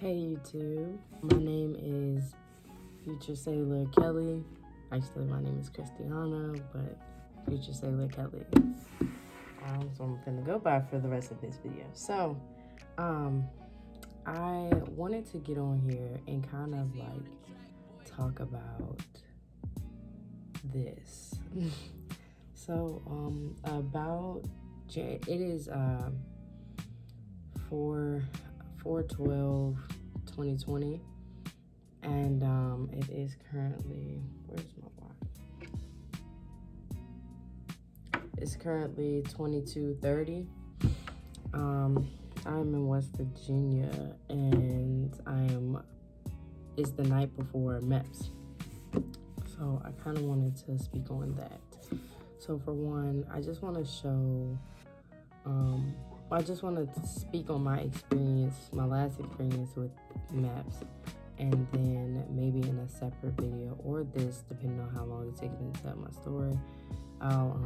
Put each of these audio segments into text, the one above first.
Hey YouTube, my name is Future Sailor Kelly. Actually, my name is Christiana, but Future Sailor Kelly. So I'm gonna go by for the rest of this video. So, I wanted to get on here and kind of like talk about this. So, it is 4/12/2020, and it is currently, where's my watch? It's currently 22:30. I'm in West Virginia, and it's the night before MEPS. So I kind of wanted to speak on that. So for one, I just want to speak on my experience, my last experience with MEPS, and then maybe in a separate video or this, depending on how long it takes me to tell my story, I'll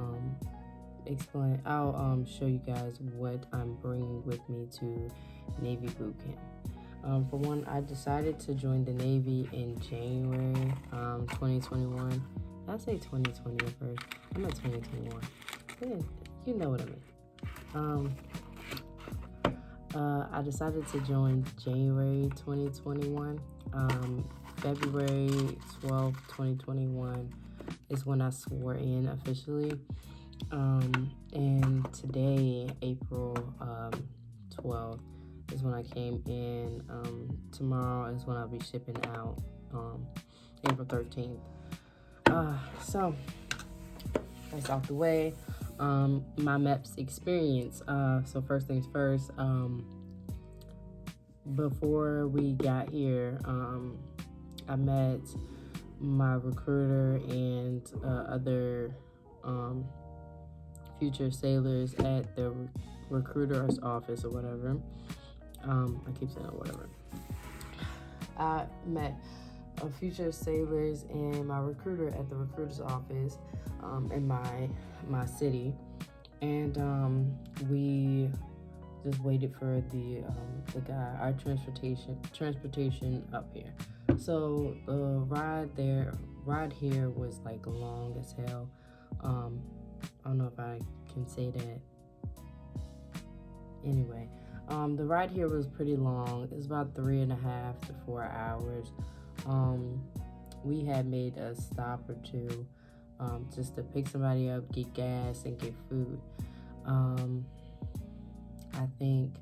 show you guys what I'm bringing with me to Navy boot camp. For one, I decided to join the Navy in January 2021. Did I say 2020 at first? I'm at 2021. Yeah, you know what I mean. I decided to join January 2021. February 12th, 2021 is when I swore in officially. And today, April 12th, is when I came in. Tomorrow is when I'll be shipping out, April 13th. So that's out the way. My MEPS experience. So first things first, before we got here, I met my recruiter and other future sailors at the recruiter's office or whatever. I keep saying whatever. I met future sailors and my recruiter at the recruiter's office in my city, and we just waited for the guy, our transportation up here. So the ride here was like long as hell. I don't know if I can say that. Anyway, the ride here was pretty long. It was about 3.5 to 4 hours. We had made a stop or two just to pick somebody up, get gas, and get food. I think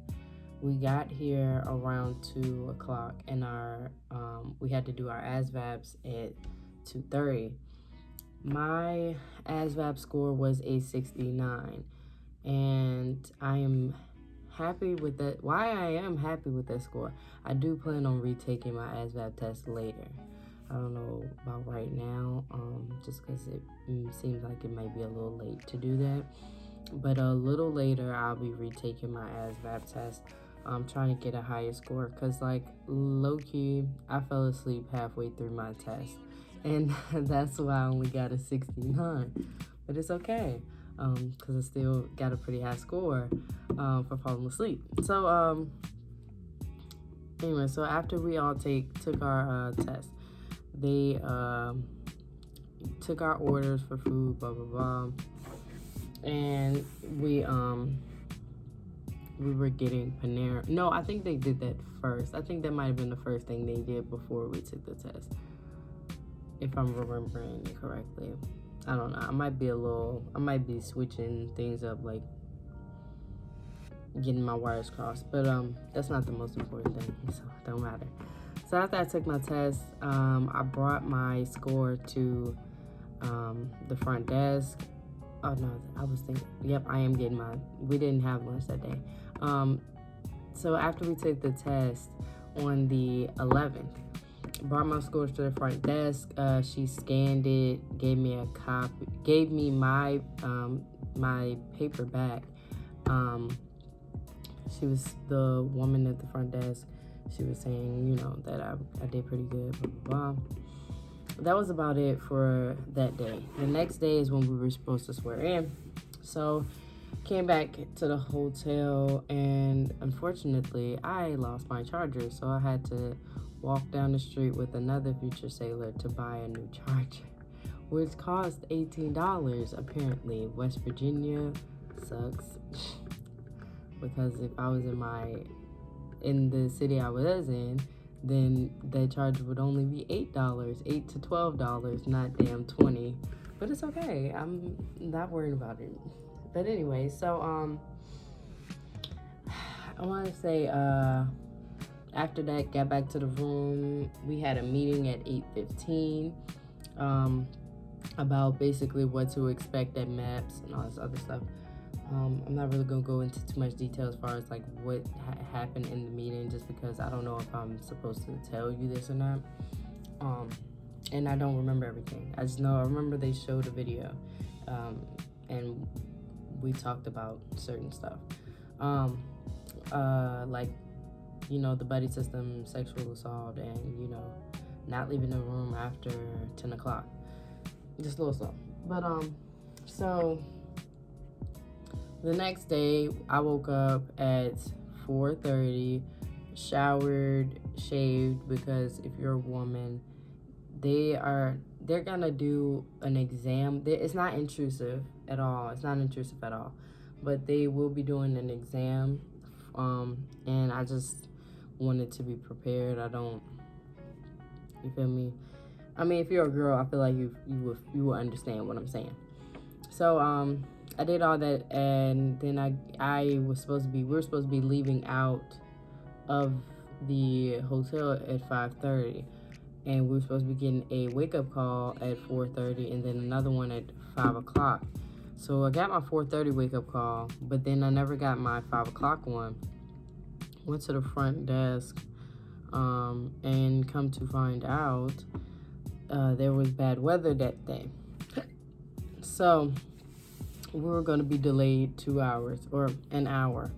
we got here around 2 o'clock, and we had to do our ASVABs at 2:30. My ASVAB score was a 69, and I am happy with that. Why I am happy with that score, I do plan on retaking my ASVAB test later. I don't know about right now, just because it seems like it might be a little late to do that. But a little later, I'll be retaking my ASVAB test. I'm trying to get a higher score, because like low-key, I fell asleep halfway through my test. And that's why I only got a 69. But it's okay, because I still got a pretty high score for falling asleep. So anyway, so after we all took our test, they took our orders for food, blah blah blah, and we were getting Panera. No, I think they did that first. I think that might have been the first thing they did before we took the test, if I'm remembering it correctly. I don't know. I might be switching things up, like getting my wires crossed, but that's not the most important thing, so it don't matter. So after I took my test, I brought my score to the front desk. Oh no, I was thinking, yep, I am getting mine. We didn't have lunch that day. So after we took the test on the 11th, brought my scores to the front desk. She scanned it, gave me a copy, gave me my paper back. She was the woman at the front desk. She was saying, that I did pretty good, blah, blah, blah. That was about it for that day. The next day is when we were supposed to swear in. So Came back to the hotel, and unfortunately, I lost my charger, so I had to walk down the street with another future sailor to buy a new charger, which cost $18. Apparently, West Virginia sucks because if I was in the city I was in, then the charger would only be $8, $8 to $12, not damn 20. But it's okay. I'm not worried about it. But anyway, so I want to say after that, got back to the room. We had a meeting at 8:15 about basically what to expect at MEPS and all this other stuff. I'm not really gonna go into too much detail as far as like what happened in the meeting, just because I don't know if I'm supposed to tell you this or not. And I don't remember everything. I just know I remember they showed a video, and we talked about certain stuff, like the buddy system, sexual assault, and not leaving the room after 10 o'clock. Just a little stuff. But so the next day, I woke up at 4:30, showered, shaved, because if you're a woman, they're gonna do an exam. It's not intrusive at all. It's not intrusive at all. But they will be doing an exam, and I just wanted to be prepared. You feel me? I mean, if you're a girl, I feel like you will understand what I'm saying. So I did all that, and then we were supposed to be leaving out of the hotel at 5:30, and we were supposed to be getting a wake-up call at 4:30, and then another one at 5 o'clock. So I got my 4:30 wake-up call, but then I never got my 5 o'clock one. Went to the front desk, and come to find out, there was bad weather that day. So we were going to be delayed 2 hours or an hour.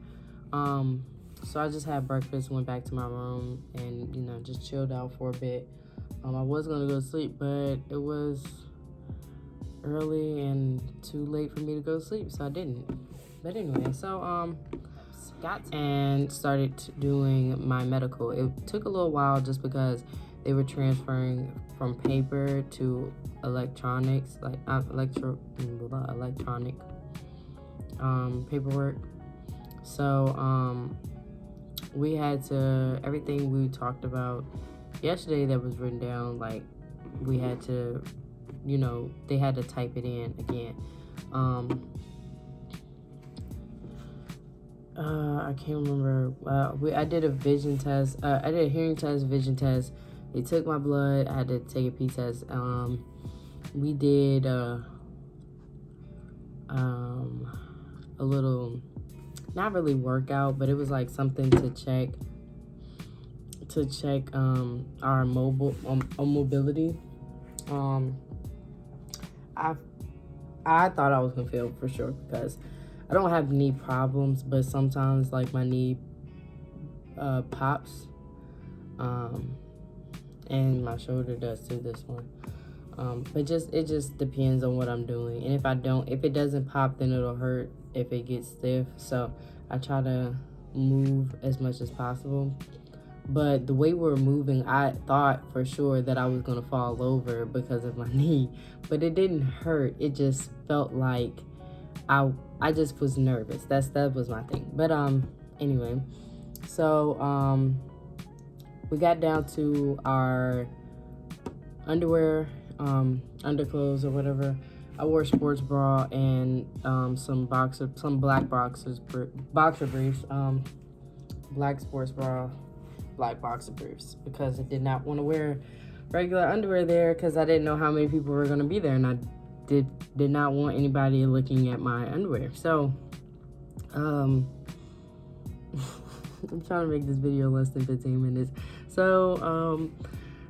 So I just had breakfast, went back to my room, and just chilled out for a bit. I was going to go to sleep, but it was early and too late for me to go to sleep, so I didn't. But anyway, so got and started doing my medical. It took a little while just because they were transferring from paper to electronics, like electronic paperwork. So we had to, everything we talked about yesterday that was written down, like we had to, they had to type it in again. I can't remember. I did a vision test. I did a hearing test, vision test. They took my blood. I had to take a pee test. We did a little, not really workout, but it was like something to check our mobility. I thought I was gonna fail for sure because I don't have knee problems, but sometimes like my knee pops, and my shoulder does too, this one. But it just depends on what I'm doing, and if it doesn't pop, then it'll hurt if it gets stiff. So I try to move as much as possible. But the way we're moving, I thought for sure that I was gonna fall over because of my knee, but it didn't hurt. It just felt like I just was nervous. That was my thing. But anyway, so we got down to our underwear, underclothes or whatever. I wore a sports bra and some black boxer briefs, black sports bra, black boxer briefs, because I did not want to wear regular underwear there because I didn't know how many people were going to be there, and I did not want anybody looking at my underwear. So I'm trying to make this video less than 15 minutes. So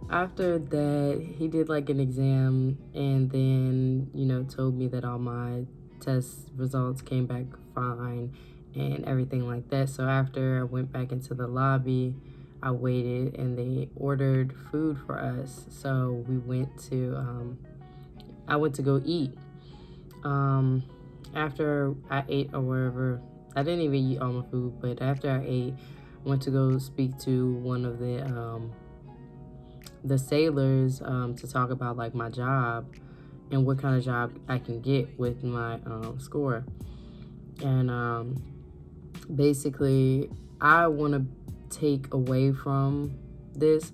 after that, he did like an exam, and then told me that all my test results came back fine and everything like that. So after I went back into the lobby, I waited, and they ordered food for us. So we went to I went to go eat. after I ate or wherever, I didn't even eat all my food, but after I ate, I went to go speak to one of the sailors to talk about like my job and what kind of job I can get with my score. And basically, I want to take away from this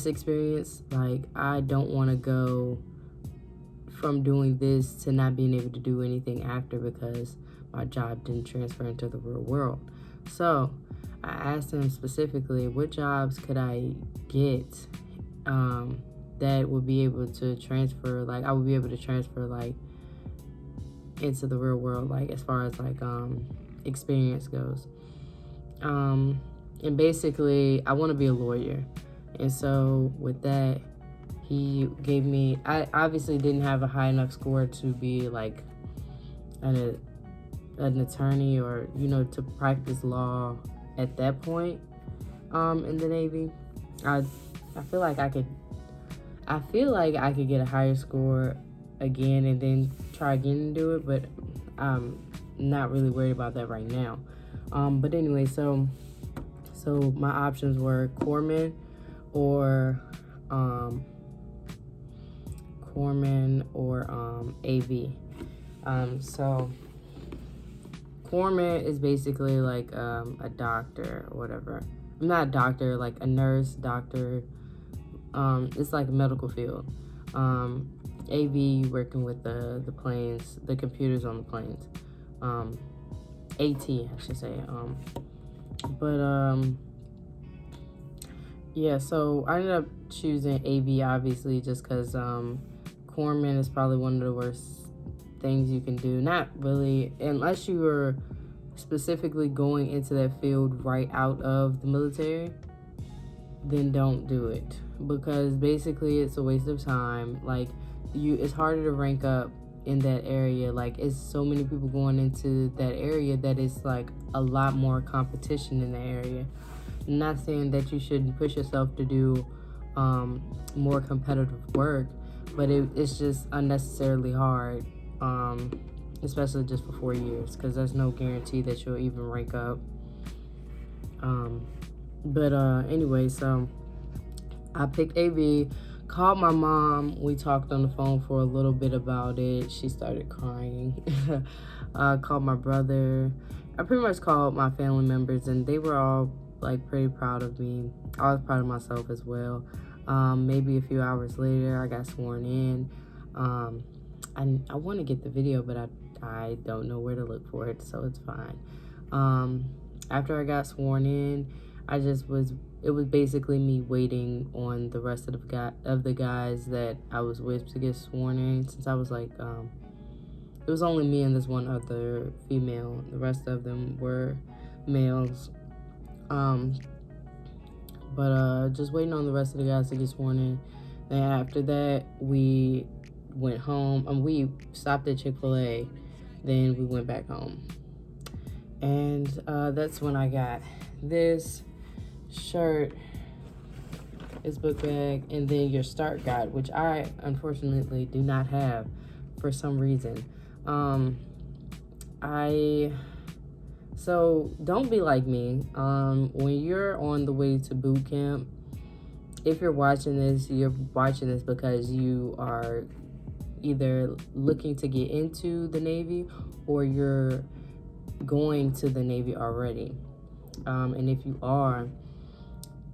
experience. Like, I don't want to go from doing this to not being able to do anything after because my job didn't transfer into the real world. So I asked him specifically, what jobs could I get that would be able to transfer, like I would be able to transfer like into the real world, like as far as like experience goes. And basically I want to be a lawyer. And so with that, he gave me, I obviously didn't have a high enough score to be like an attorney or, you know, to practice law at that point in the Navy. I feel like I could get a higher score again and then try again and do it, but I'm not really worried about that right now. But anyway, so my options were corpsman or AV. So corpsman is basically like a doctor or whatever. I'm not a doctor, like a nurse, doctor. It's like a medical field. AV, working with the planes, the computers on the planes. AT, I should say. Yeah, so I ended up choosing AV, obviously, just because corpsman is probably one of the worst things you can do. Not really, unless you were specifically going into that field right out of the military, then don't do it, because basically it's a waste of time. Like, it's harder to rank up in that area. Like, it's so many people going into that area that it's like a lot more competition in the area. I'm not saying that you shouldn't push yourself to do more competitive work, but it's just unnecessarily hard, especially just for 4 years, because there's no guarantee that you'll even rank up. Anyway, so I picked AV, called my mom. We talked on the phone for a little bit about it. She started crying. Called my brother. I pretty much called my family members, and they were all like pretty proud of me. I was proud of myself as well. Maybe a few hours later, I got sworn in. I want to get the video, but I don't know where to look for it, so it's fine. After I got sworn in, it was basically me waiting on the rest of the guys that I was with to get sworn in, since I was like, it was only me and this one other female. The rest of them were males. Just waiting on the rest of the guys to get sworn in. Then after that, we went home, and we stopped at Chick-fil-A. Then we went back home. And that's when I got this shirt, this book bag, and then your start guide, which I unfortunately do not have for some reason. So don't be like me. When you're on the way to boot camp, if you're watching this because you are either looking to get into the Navy or you're going to the Navy already. And if you are,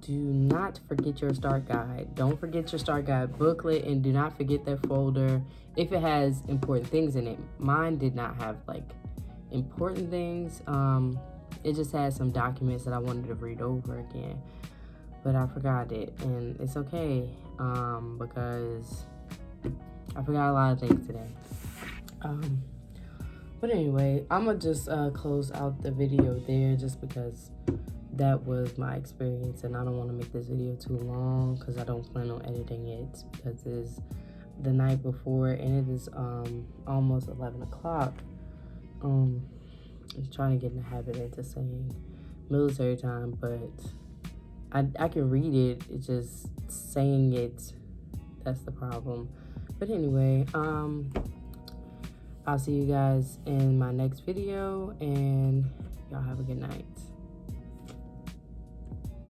do not forget your start guide. Don't forget your start guide booklet, and do not forget that folder if it has important things in it. Mine did not have like important things. It just had some documents that I wanted to read over again, but I forgot it, and it's okay, because I forgot a lot of things today. But anyway, I'm gonna just close out the video there, just because that was my experience, and I don't want to make this video too long because I don't plan on editing it, because it's the night before and it is almost 11 o'clock. I'm trying to get in the habit into saying military time, but I can read it. It's just saying it, that's the problem. But anyway, I'll see you guys in my next video, and y'all have a good night.